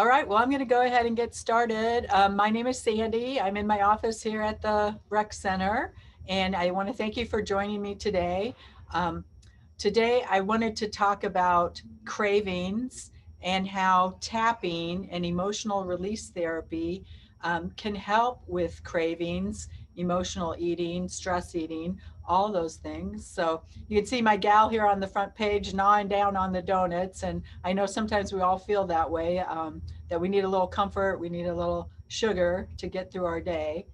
All right, well, I'm going to go ahead and get started. My name is Sandy. I'm in my office here at the Rec Center, and I want to thank you for joining me today. Um, Today, I wanted to talk about cravings and how tapping and emotional release therapy can help with cravings, emotional eating, stress eating, all those things. So you can see my gal here on the front page gnawing down on the donuts. And I know sometimes we all feel that way, that we need a little comfort, we need a little sugar to get through our day.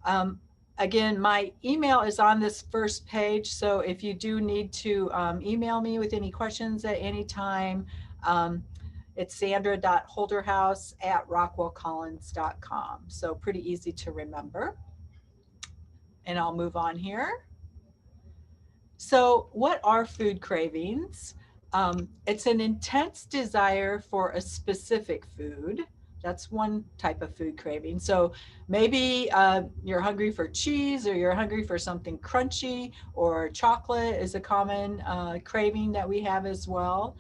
Um, Again, my email is on this first page. So if you do need to email me with any questions at any time, um, it's sandra.holterhaus@rockwellcollins.com. So pretty easy to remember. And I'll move on here. So, what are food cravings? It's an intense desire for a specific food. That's one type of food craving. So maybe you're hungry for cheese, or you're hungry for something crunchy, or chocolate is a common craving that we have as well.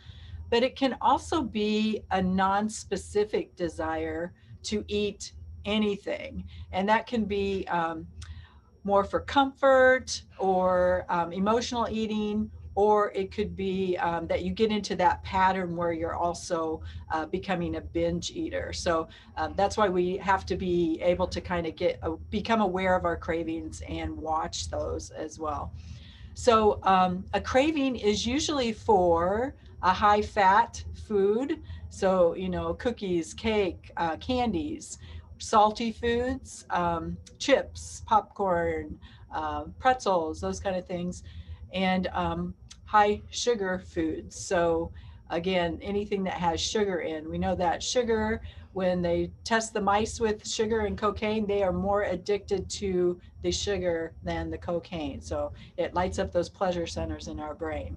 But it can also be a non-specific desire to eat anything. And that can be more for comfort or emotional eating, or it could be that you get into that pattern where you're also becoming a binge eater. So that's why we have to be able to kind of become aware of our cravings and watch those as well. So a craving is usually for a high fat food. So, cookies, cake, candies, salty foods, chips, popcorn, pretzels, those kind of things, and high sugar foods. So, again, anything that has sugar in. We know that sugar, when they test the mice with sugar and cocaine, they are more addicted to the sugar than the cocaine. So it lights up those pleasure centers in our brain.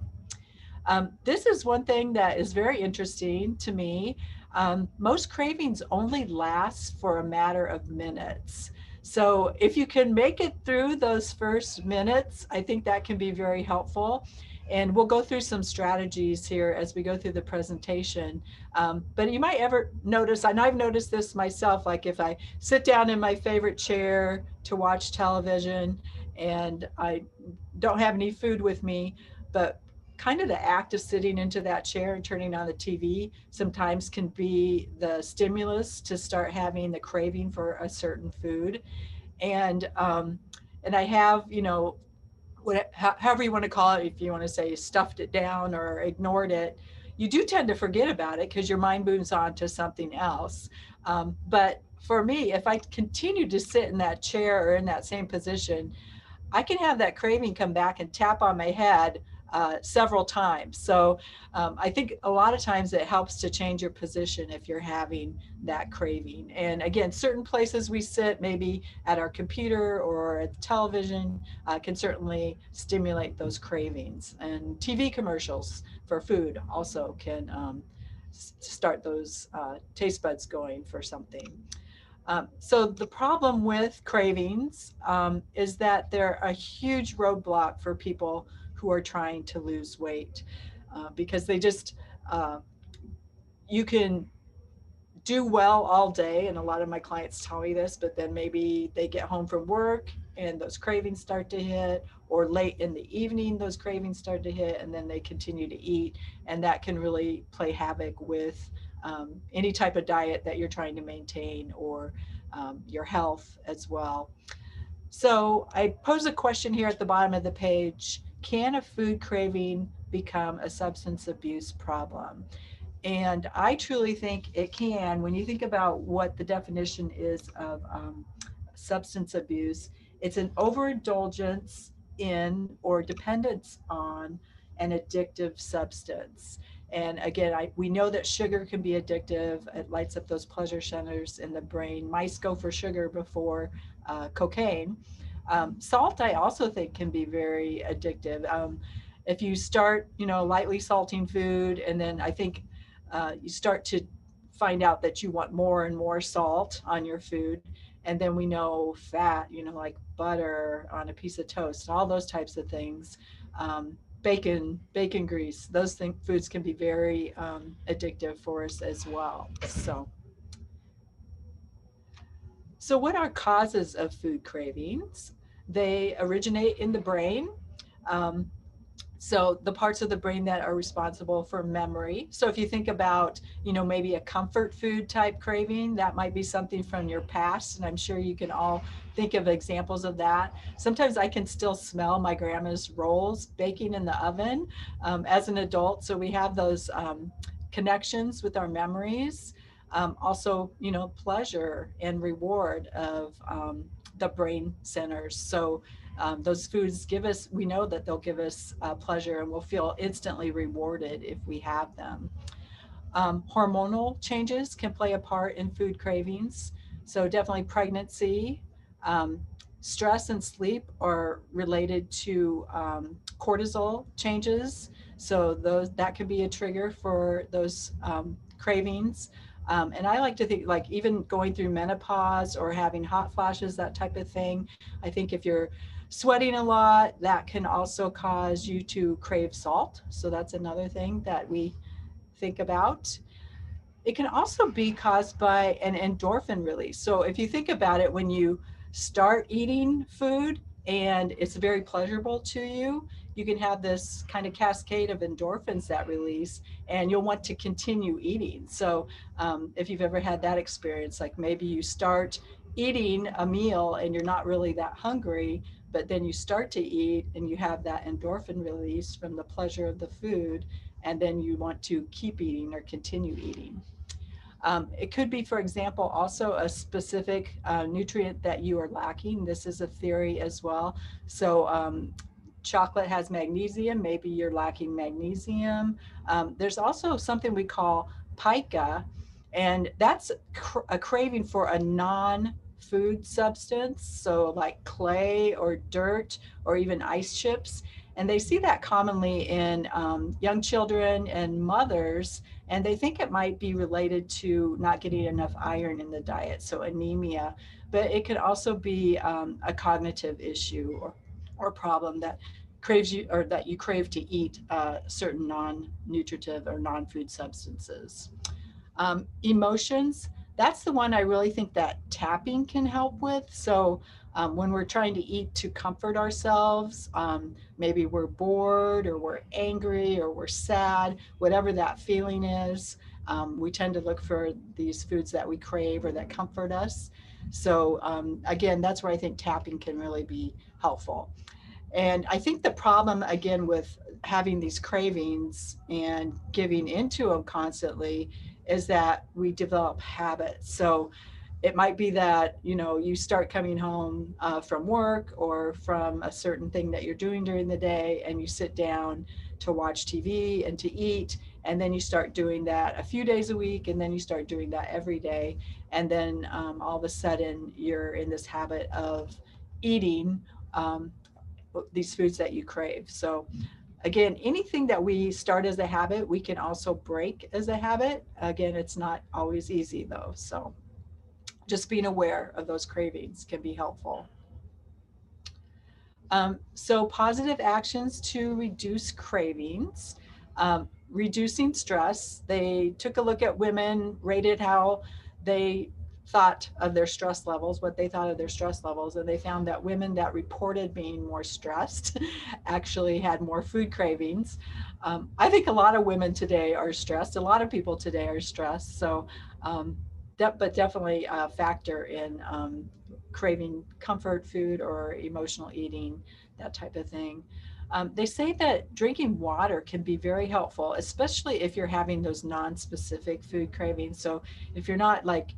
This is one thing that is very interesting to me. Most cravings only last for a matter of minutes. So if you can make it through those first minutes, I think that can be very helpful. And we'll go through some strategies here as we go through the presentation. But you might ever notice, and I've noticed this myself, like if I sit down in my favorite chair to watch television and I don't have any food with me, but kind of the act of sitting into that chair and turning on the TV sometimes can be the stimulus to start having the craving for a certain food. And I have, however you want to call it, if you want to say stuffed it down or ignored it, you do tend to forget about it because your mind moves on to something else. But for me, if I continue to sit in that chair or in that same position, I can have that craving come back and tap on my head several times. So I think a lot of times it helps to change your position if you're having that craving. And again, certain places we sit, maybe at our computer or at the television, can certainly stimulate those cravings. And TV commercials for food also can start those taste buds going for something. So the problem with cravings is that they're a huge roadblock for people who are trying to lose weight because they just, uh, you can do well all day. And a lot of my clients tell me this, but then maybe they get home from work and those cravings start to hit, or late in the evening, those cravings start to hit, and then they continue to eat. And that can really play havoc with any type of diet that you're trying to maintain, or your health as well. So I pose a question here at the bottom of the page. Can a food craving become a substance abuse problem? And I truly think it can. When you think about what the definition is of substance abuse, it's an overindulgence in or dependence on an addictive substance. And again, we know that sugar can be addictive. It lights up those pleasure centers in the brain. Mice go for sugar before cocaine. Salt, I also think, can be very addictive. If you start, lightly salting food, and then I think you start to find out that you want more and more salt on your food. And then we know fat, like butter on a piece of toast, all those types of things. bacon grease. Those foods can be very addictive for us as well. So what are causes of food cravings? They originate in the brain. Um, so the parts of the brain that are responsible for memory. So if you think about, maybe a comfort food type craving, that might be something from your past. And I'm sure you can all think of examples of that. Sometimes I can still smell my grandma's rolls baking in the oven as an adult. So we have those connections with our memories. Also, pleasure and reward of the brain centers. So those foods we know that they'll give us pleasure, and we'll feel instantly rewarded if we have them. Hormonal changes can play a part in food cravings. So definitely pregnancy, um, stress and sleep are related to cortisol changes. So that could be a trigger for those cravings. And I like to think, like, even going through menopause or having hot flashes, that type of thing. I think if you're sweating a lot, that can also cause you to crave salt. So that's another thing that we think about. It can also be caused by an endorphin release. So if you think about it, when you start eating food and it's very pleasurable to you, you can have this kind of cascade of endorphins that release, and you'll want to continue eating. So if you've ever had that experience, like maybe you start eating a meal and you're not really that hungry, but then you start to eat and you have that endorphin release from the pleasure of the food, and then you want to keep eating or continue eating. It could be, for example, also a specific nutrient that you are lacking. This is a theory as well. So chocolate has magnesium. Maybe you're lacking magnesium. There's also something we call pica, and that's a craving for a non-food substance. So like clay or dirt or even ice chips. And they see that commonly in young children and mothers, and they think it might be related to not getting enough iron in the diet, so anemia. But it could also be a cognitive issue or problem that craves you, or that you crave to eat certain non-nutritive or non-food substances. Emotions, that's the one I really think that tapping can help with. So when we're trying to eat to comfort ourselves, maybe we're bored or we're angry or we're sad, whatever that feeling is, we tend to look for these foods that we crave or that comfort us. So again, that's where I think tapping can really be helpful. And I think the problem, again, with having these cravings and giving into them constantly is that we develop habits. So it might be that, you start coming home from work or from a certain thing that you're doing during the day, and you sit down to watch TV and to eat. And then you start doing that a few days a week, and then you start doing that every day. And then all of a sudden, you're in this habit of eating these foods that you crave. So again, anything that we start as a habit, we can also break as a habit. Again, it's not always easy though. So just being aware of those cravings can be helpful. So positive actions to reduce cravings, reducing stress. They took a look at women, rated how they thought of their stress levels, what they thought of their stress levels, and they found that women that reported being more stressed actually had more food cravings. I think a lot of women today are stressed. A lot of people today are stressed. So, but definitely a factor in craving comfort food or emotional eating, that type of thing. They say that drinking water can be very helpful, especially if you're having those non-specific food cravings. So if you're not like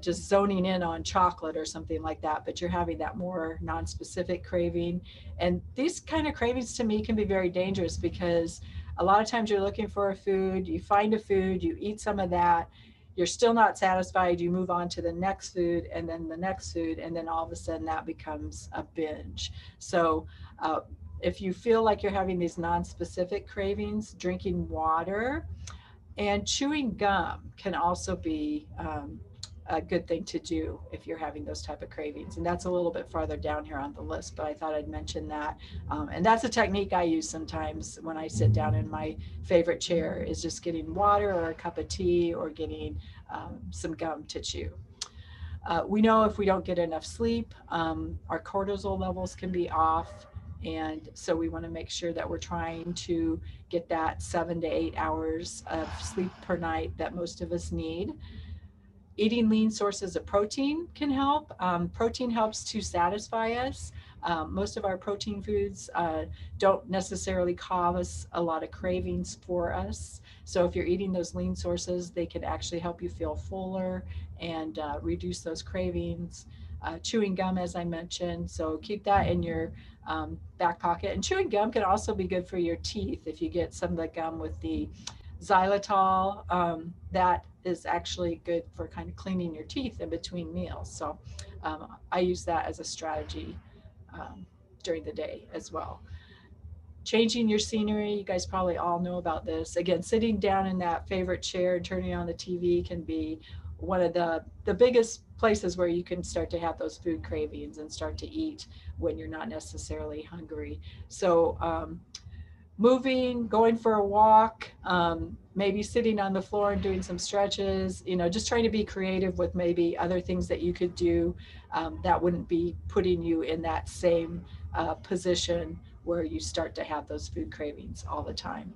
just zoning in on chocolate or something like that, but you're having that more non-specific craving. And these kind of cravings to me can be very dangerous, because a lot of times you're looking for a food, you find a food, you eat some of that, you're still not satisfied, you move on to the next food and then the next food, and then all of a sudden that becomes a binge. So if you feel like you're having these non-specific cravings, drinking water and chewing gum can also be a good thing to do if you're having those type of cravings. And that's a little bit farther down here on the list, but I thought I'd mention that. And that's a technique I use sometimes when I sit down in my favorite chair, is just getting water or a cup of tea or getting some gum to chew. We know if we don't get enough sleep, our cortisol levels can be off. And so we want to make sure that we're trying to get that 7 to 8 hours of sleep per night that most of us need. Eating lean sources of protein can help. Protein helps to satisfy us. Most of our protein foods don't necessarily cause a lot of cravings for us. So if you're eating those lean sources, they can actually help you feel fuller and reduce those cravings. Chewing gum, as I mentioned, so keep that in your back pocket. And chewing gum can also be good for your teeth. If you get some of the gum with the xylitol, that is actually good for kind of cleaning your teeth in between meals. So I use that as a strategy during the day as well. Changing your scenery, you guys probably all know about this. Again, sitting down in that favorite chair and turning on the TV can be one of the biggest places where you can start to have those food cravings and start to eat when you're not necessarily hungry. So moving, going for a walk, maybe sitting on the floor and doing some stretches, just trying to be creative with maybe other things that you could do that wouldn't be putting you in that same position where you start to have those food cravings all the time.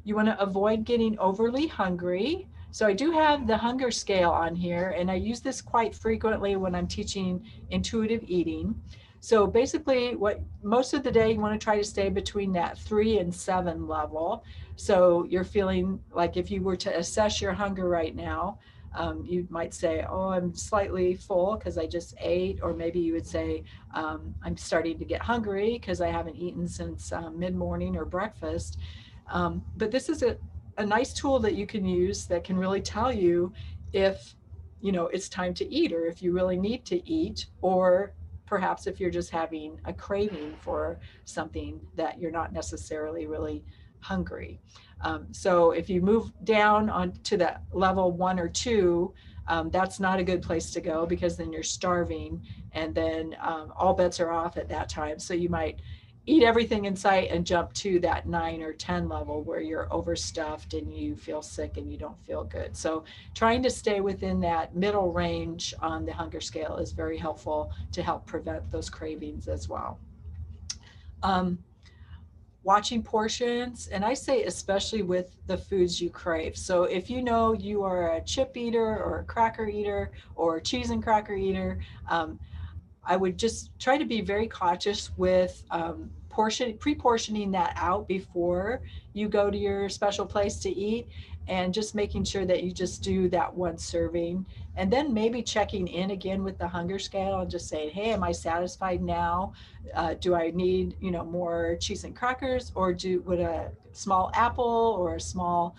You want to avoid getting overly hungry. So I do have the hunger scale on here, and I use this quite frequently when I'm teaching intuitive eating. So basically, what most of the day you want to try to stay between that 3 and 7 level. So you're feeling like, if you were to assess your hunger right now, you might say, oh, I'm slightly full because I just ate. Or maybe you would say, I'm starting to get hungry because I haven't eaten since mid-morning or breakfast. But this is a nice tool that you can use that can really tell you if, it's time to eat, or if you really need to eat, or perhaps if you're just having a craving for something that you're not necessarily really hungry. So if you move down on to that level 1 or 2, that's not a good place to go, because then you're starving, and then all bets are off at that time. So you might eat everything in sight and jump to that 9 or 10 level where you're overstuffed and you feel sick and you don't feel good. So trying to stay within that middle range on the hunger scale is very helpful to help prevent those cravings as well. Watching portions, and I say especially with the foods you crave. So if you know you are a chip eater or a cracker eater or a cheese and cracker eater, I would just try to be very cautious with pre-portioning that out before you go to your special place to eat, and just making sure that you just do that one serving, and then maybe checking in again with the hunger scale and just saying, hey, am I satisfied now? Do I need more cheese and crackers, or would a small apple or a small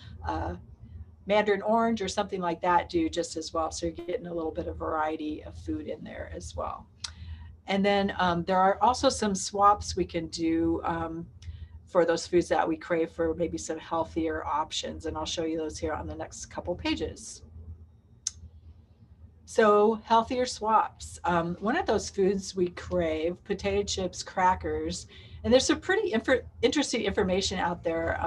mandarin orange or something like that do just as well? So you're getting a little bit of variety of food in there as well. And then there are also some swaps we can do for those foods that we crave for maybe some healthier options. And I'll show you those here on the next couple pages. So healthier swaps. One of those foods we crave, potato chips, crackers, and there's some pretty interesting information out there.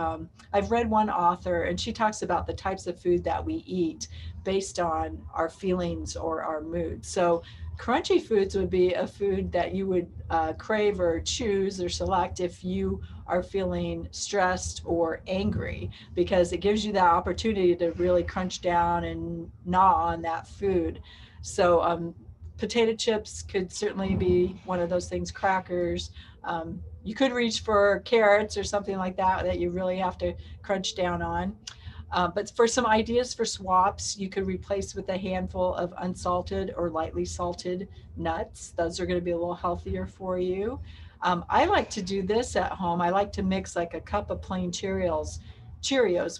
I've read one author, and she talks about the types of food that we eat based on our feelings or our mood. So crunchy foods would be a food that you would crave or choose or select if you are feeling stressed or angry, because it gives you that opportunity to really crunch down and gnaw on that food. So potato chips could certainly be one of those things. Crackers. You could reach for carrots or something like that you really have to crunch down on. But for some ideas for swaps, you could replace with a handful of unsalted or lightly salted nuts. Those are going to be a little healthier for you. I like to do this at home. I like to mix like a cup of plain Cheerios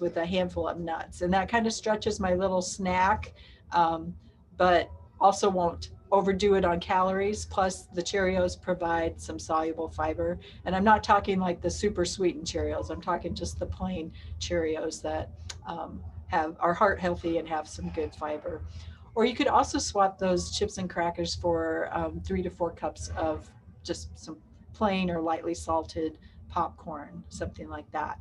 with a handful of nuts. And that kind of stretches my little snack, but also won't overdo it on calories. Plus the Cheerios provide some soluble fiber. And I'm not talking like the super sweetened Cheerios. I'm talking just the plain Cheerios that are heart healthy and have some good fiber. Or you could also swap those chips and crackers for 3 to 4 cups of just some plain or lightly salted popcorn, something like that.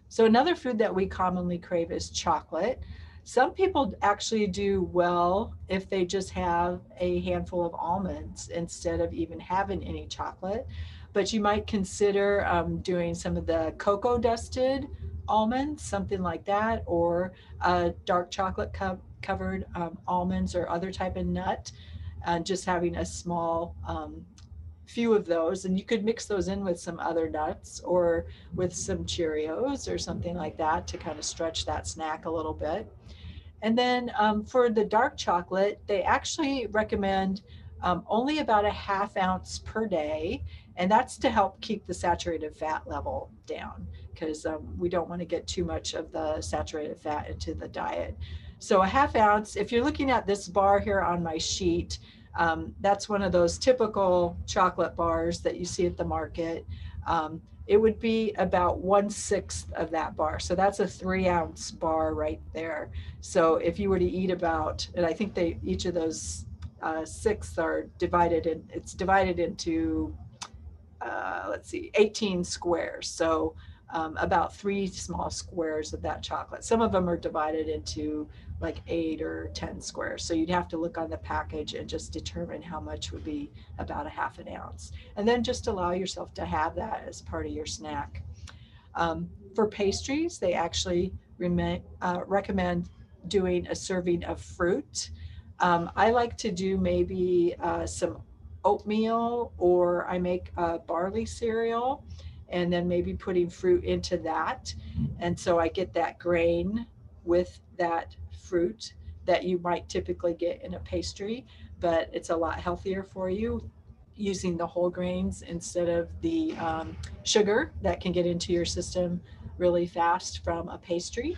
So another food that we commonly crave is chocolate. Some people actually do well if they just have a handful of almonds instead of even having any chocolate. But you might consider doing some of the cocoa dusted almonds, something like that, or dark chocolate covered almonds or other type of nut, and just having a small few of those, and you could mix those in with some other nuts or with some Cheerios or something like that to kind of stretch that snack a little bit. And then for the dark chocolate, they actually recommend only about a half ounce per day. And that's to help keep the saturated fat level down because we don't want to get too much of the saturated fat into the diet. So a half ounce, if you're looking at this bar here on my sheet, that's one of those typical chocolate bars that you see at the market. It would be about 1/6 of that bar. So that's a 3 ounce bar right there. So if you were to eat about, and I think they each of those six are divided in, it's divided into let's see, 18 squares. So about 3 small squares of that chocolate. Some of them are divided into like 8 or 10 squares. So you'd have to look on the package and just determine how much would be about a half an ounce. And then just allow yourself to have that as part of your snack. For pastries, they actually recommend doing a serving of fruit. I like to do maybe some oatmeal, or I make barley cereal and then maybe putting fruit into that. And so I get that grain with that fruit that you might typically get in a pastry, but it's a lot healthier for you using the whole grains instead of the sugar that can get into your system really fast from a pastry.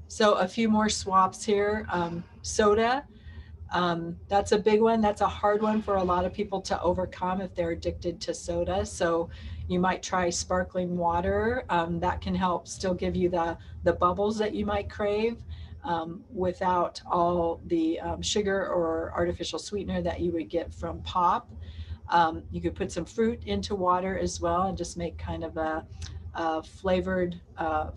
So a few more swaps here. Soda, that's a big one. That's a hard one for a lot of people to overcome if they're addicted to soda. So you might try sparkling water. That can help still give you the bubbles that you might crave without all the sugar or artificial sweetener that you would get from pop. You could put some fruit into water as well and just make kind of a flavored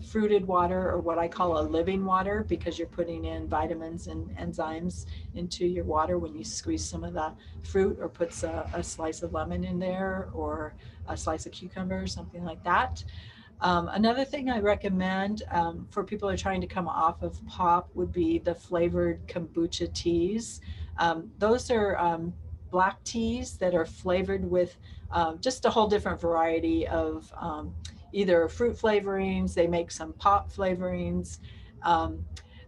fruited water, or what I call a living water, because you're putting in vitamins and enzymes into your water when you squeeze some of the fruit or puts a slice of lemon in there, or a slice of cucumber or something like that. Another thing I recommend for people who are trying to come off of pop would be the flavored kombucha teas. Those are black teas that are flavored with just a whole different variety of either fruit flavorings. They make some pop flavorings. Um,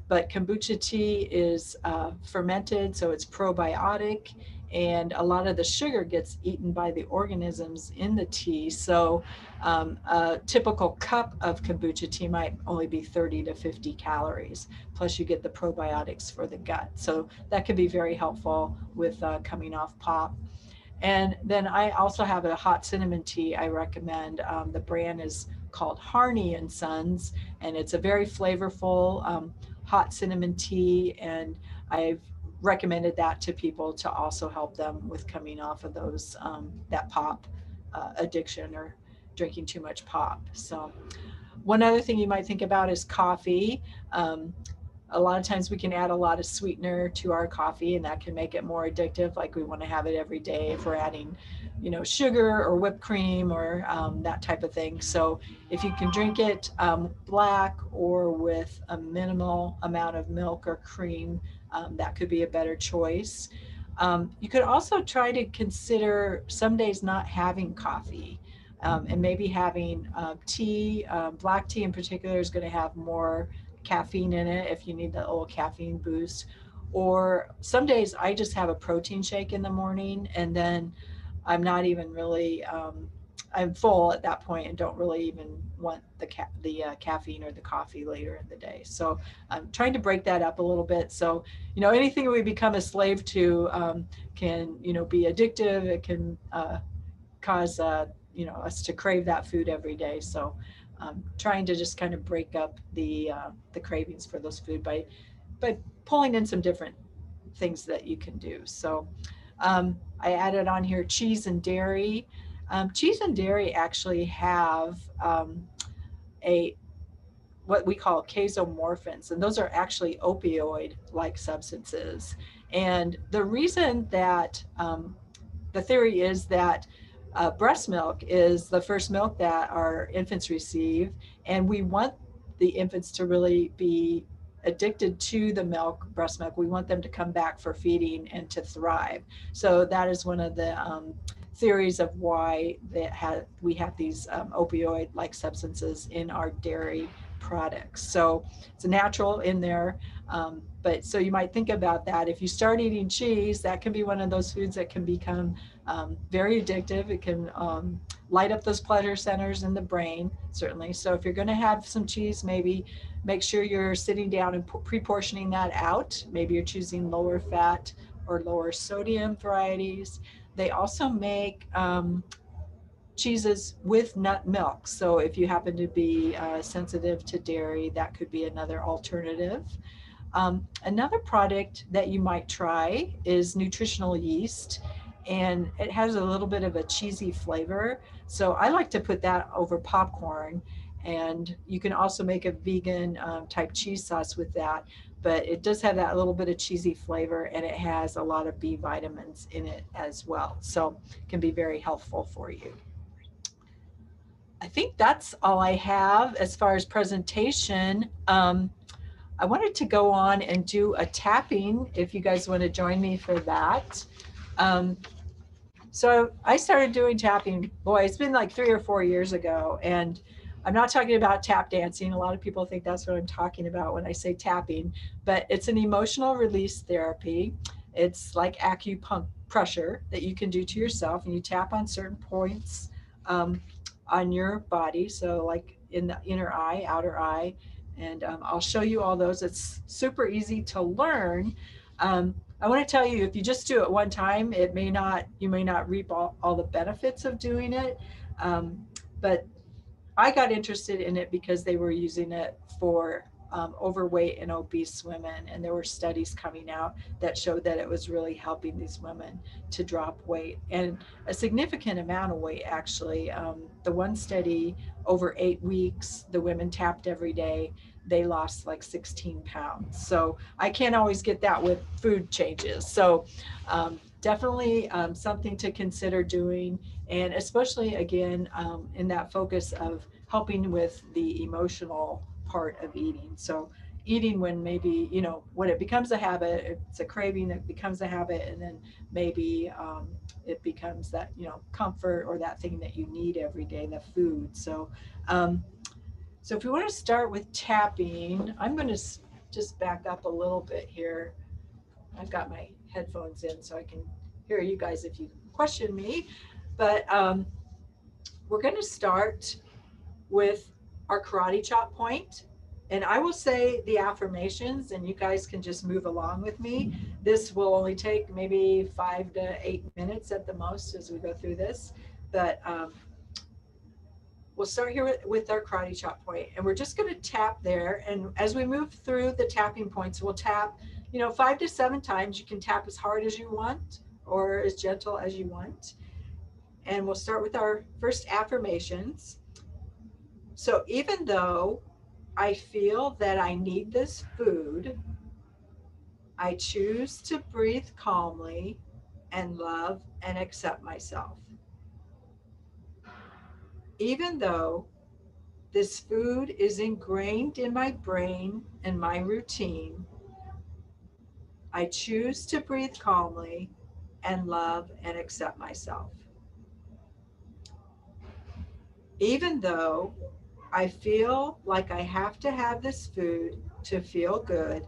but kombucha tea is fermented, so it's probiotic, and a lot of the sugar gets eaten by the organisms in the tea. So a typical cup of kombucha tea might only be 30 to 50 calories, plus you get the probiotics for the gut. So that can be very helpful with coming off pop. And then I also have a hot cinnamon tea I recommend. The brand is called Harney and Sons, and it's a very flavorful hot cinnamon tea. And I've recommended that to people to also help them with coming off of those that pop addiction or drinking too much pop. So one other thing you might think about is coffee. A lot of times we can add a lot of sweetener to our coffee, and that can make it more addictive. Like we want to have it every day if we're adding, sugar or whipped cream or that type of thing. So if you can drink it black or with a minimal amount of milk or cream, that could be a better choice. You could also try to consider some days not having coffee. And maybe having tea. Black tea in particular is going to have more caffeine in it if you need that little caffeine boost. Or some days I just have a protein shake in the morning, and then I'm not even really, I'm full at that point and don't really even want the caffeine or the coffee later in the day. So I'm trying to break that up a little bit. So, anything we become a slave to can, be addictive. It can cause us to crave that food every day. So trying to just kind of break up the cravings for those food by by pulling in some different things that you can do. So I added on here cheese and dairy. Cheese and dairy actually have a what we call casomorphins, and those are actually opioid-like substances. And the reason that the theory is that breast milk is the first milk that our infants receive, and we want the infants to really be addicted to the milk, breast milk. We want them to come back for feeding and to thrive. So that is one of the theories of why we have these opioid-like substances in our dairy products. So it's natural in there. But so you might think about that. If you start eating cheese, that can be one of those foods that can become very addictive. It can light up those pleasure centers in the brain, certainly. So if you're going to have some cheese, maybe make sure you're sitting down and pre-portioning that out. Maybe you're choosing lower fat or lower sodium varieties. They also make cheeses with nut milk. So if you happen to be sensitive to dairy, that could be another alternative. Another product that you might try is nutritional yeast, and it has a little bit of a cheesy flavor. So I like to put that over popcorn, and you can also make a vegan type cheese sauce with that. But it does have that little bit of cheesy flavor, and it has a lot of B vitamins in it as well. So it can be very helpful for you. I think that's all I have as far as presentation. I wanted to go on and do a tapping if you guys want to join me for that. Um, so I started doing tapping, boy, it's been like 3 or 4 years ago. And I'm not talking about tap dancing. A lot of people think that's what I'm talking about when I say tapping, but it's an emotional release therapy. It's like acupuncture that you can do to yourself, and you tap on certain points um, on your body. So like in the inner eye, outer eye, and I'll show you all those. It's super easy to learn. I want to tell you, if you just do it one time, you may not reap all the benefits of doing it. But I got interested in it because they were using it for overweight and obese women. And there were studies coming out that showed that it was really helping these women to drop weight, and a significant amount of weight, actually. The one study, over 8 weeks, the women tapped every day. They lost like 16 pounds. So I can't always get that with food changes. So definitely something to consider doing, and especially again in that focus of helping with the emotional part of eating. So eating when maybe, when it becomes a habit, it's a craving that becomes a habit, and then maybe it becomes that, comfort, or that thing that you need every day, the food. So if we want to start with tapping, I'm going to just back up a little bit here. I've got my headphones in so I can hear you guys if you question me. But we're going to start with our karate chop point. And I will say the affirmations, and you guys can just move along with me. This will only take maybe 5 to 8 minutes at the most as we go through this. But we'll start here with our karate chop point, and we're just going to tap there. And as we move through the tapping points, we'll tap, 5 to 7 times. You can tap as hard as you want or as gentle as you want. And we'll start with our first affirmations. So even though I feel that I need this food, I choose to breathe calmly and love and accept myself. Even though this food is ingrained in my brain and my routine, I choose to breathe calmly and love and accept myself. Even though I feel like I have to have this food to feel good,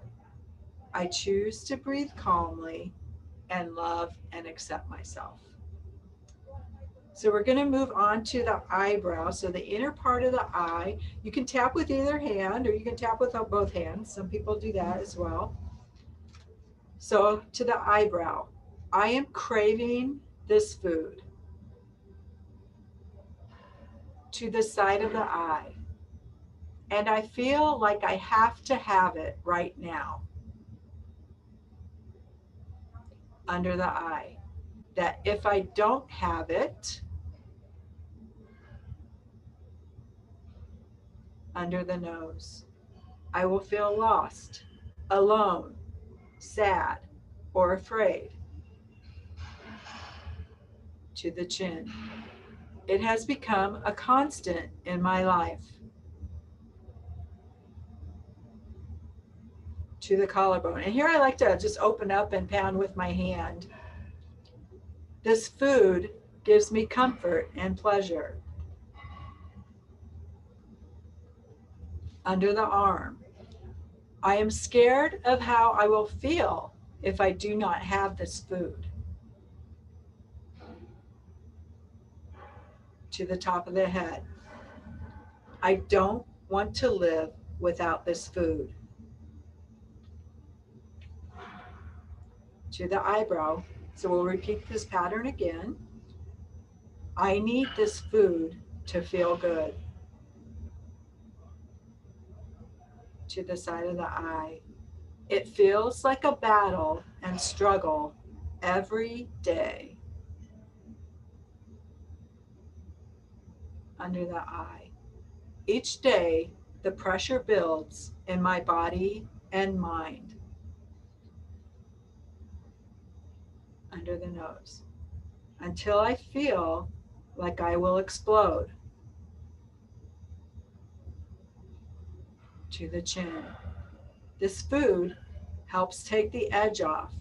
I choose to breathe calmly and love and accept myself. So we're going to move on to the eyebrow. So the inner part of the eye, you can tap with either hand, or you can tap with both hands. Some people do that as well. So to the eyebrow, I am craving this food. To the side of the eye, and I feel like I have to have it right now. under the eye. That if I don't have it, under the nose, I will feel lost, alone, sad, or afraid. To the chin. It has become a constant in my life. To the collarbone. And here I like to just open up and pound with my hand. This food gives me comfort and pleasure. Under the arm. I am scared of how I will feel if I do not have this food. To the top of the head. I don't want to live without this food. To the eyebrow. So we'll repeat this pattern again. I need this food to feel good. To the side of the eye. It feels like a battle and struggle every day. Under the eye. Each day, the pressure builds in my body and mind. Under the nose. Until I feel like I will explode. To the chin. This food helps take the edge off.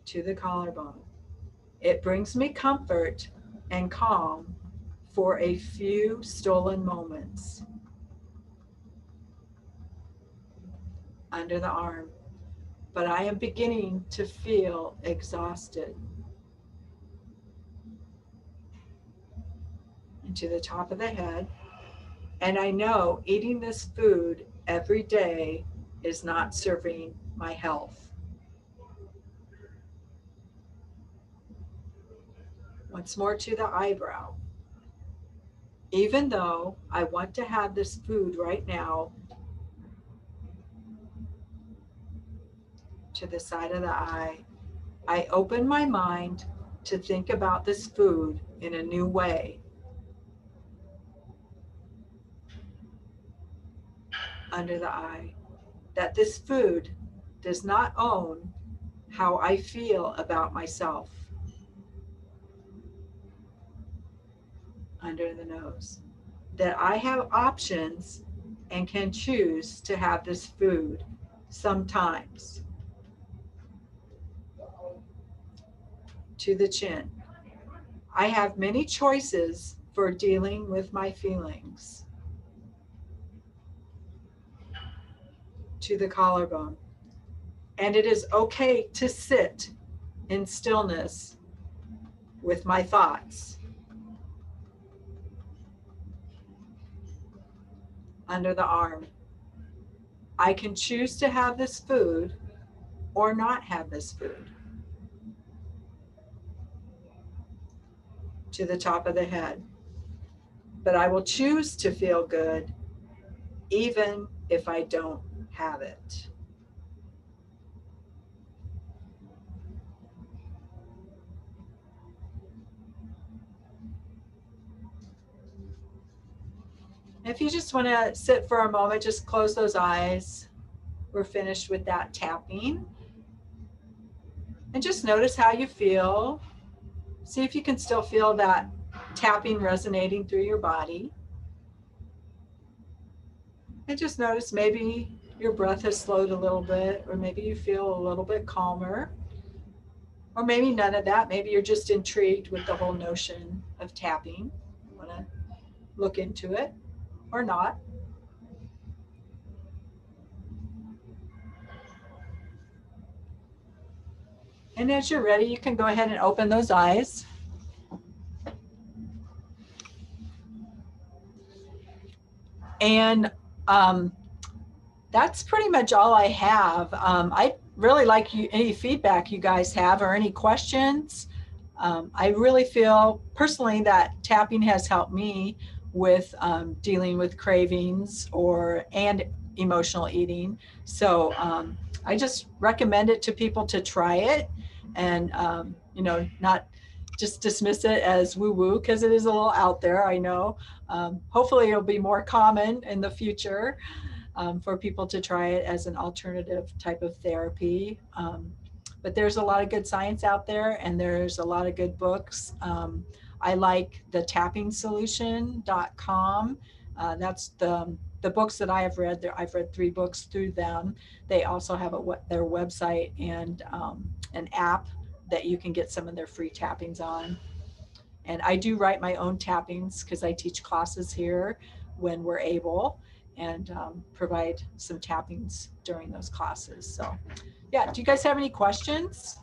To the collarbone. It brings me comfort and calm for a few stolen moments. Under the arm. But I am beginning to feel exhausted. And to the top of the head. And I know eating this food every day is not serving my health. Once more to the eyebrow. Even though I want to have this food right now, to the side of the eye, I open my mind to think about this food in a new way. Under the eye, that this food does not own how I feel about myself. Under the nose, that I have options and can choose to have this food sometimes. To the chin, I have many choices for dealing with my feelings. To the collarbone, and it is okay to sit in stillness with my thoughts. Under the arm, I can choose to have this food or not have this food. To the top of the head, but I will choose to feel good even if I don't have it. If you just want to sit for a moment, just close those eyes. We're finished with that tapping. And just notice how you feel. See if you can still feel that tapping resonating through your body. And just notice maybe your breath has slowed a little bit, or maybe you feel a little bit calmer. Or maybe none of that. Maybe you're just intrigued with the whole notion of tapping. You want to look into it or not. And as you're ready, you can go ahead and open those eyes. And that's pretty much all I have. I'd really like any feedback you guys have or any questions. I really feel personally that tapping has helped me with dealing with cravings and emotional eating. So I just recommend it to people to try it, and not just dismiss it as woo woo, because it is a little out there, I know. Hopefully it'll be more common in the future, for people to try it as an alternative type of therapy. But there's a lot of good science out there, and there's a lot of good books. I like the tappingsolution.com. That's the books that I have read. I've read 3 books through them. They also have their website and an app that you can get some of their free tappings on. And I do write my own tappings because I teach classes here when we're able, and provide some tappings during those classes. So yeah, do you guys have any questions?